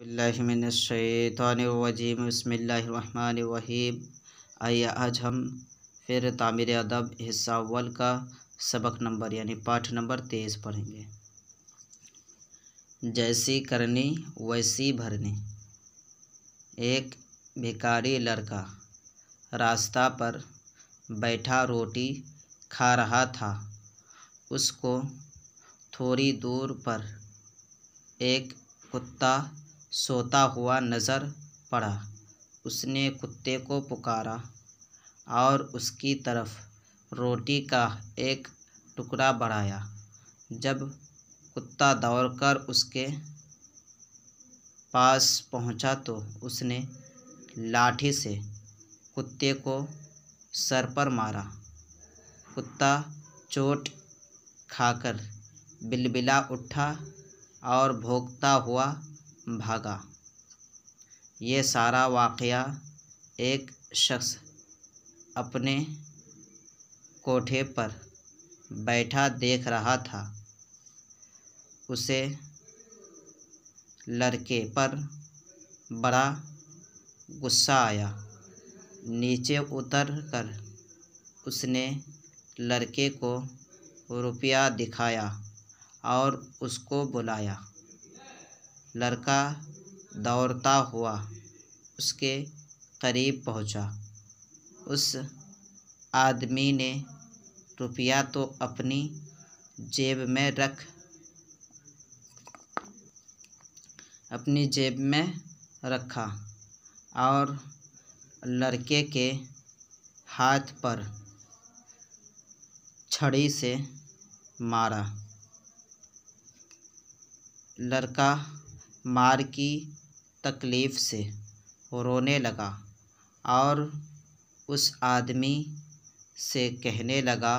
बिस्मिल्लाहिमिनश्शैतानिर्रजीम बिस्मिल्लाहिर्रहमानिर्रहीम। आइए आज हम फिर तामीर अदब हिस्सा अव्वल का सबक नंबर यानी पाठ नंबर 23 पढ़ेंगे। जैसी करनी वैसी भरनी। एक भिखारी लड़का रास्ता पर बैठा रोटी खा रहा था। उसको थोड़ी दूर पर एक कुत्ता सोता हुआ नज़र पड़ा। उसने कुत्ते को पुकारा और उसकी तरफ रोटी का एक टुकड़ा बढ़ाया। जब कुत्ता दौड़कर उसके पास पहुंचा तो उसने लाठी से कुत्ते को सर पर मारा। कुत्ता चोट खाकर बिलबिला उठा और भौंकता हुआ भागा। ये सारा वाक़या एक शख्स अपने कोठे पर बैठा देख रहा था। उसे लड़के पर बड़ा गुस्सा आया। नीचे उतर कर उसने लड़के को रुपया दिखाया और उसको बुलाया। लड़का दौड़ता हुआ उसके करीब पहुंचा। उस आदमी ने रुपया तो अपनी जेब में रखा और लड़के के हाथ पर छड़ी से मारा। लड़का मार की तकलीफ़ से रोने लगा और उस आदमी से कहने लगा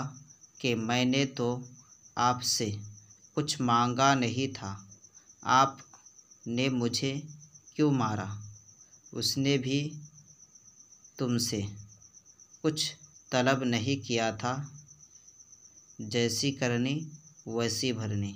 कि मैंने तो आपसे कुछ मांगा नहीं था, आपने मुझे क्यों मारा? उसने भी तुमसे कुछ तलब नहीं किया था। जैसी करनी वैसी भरनी।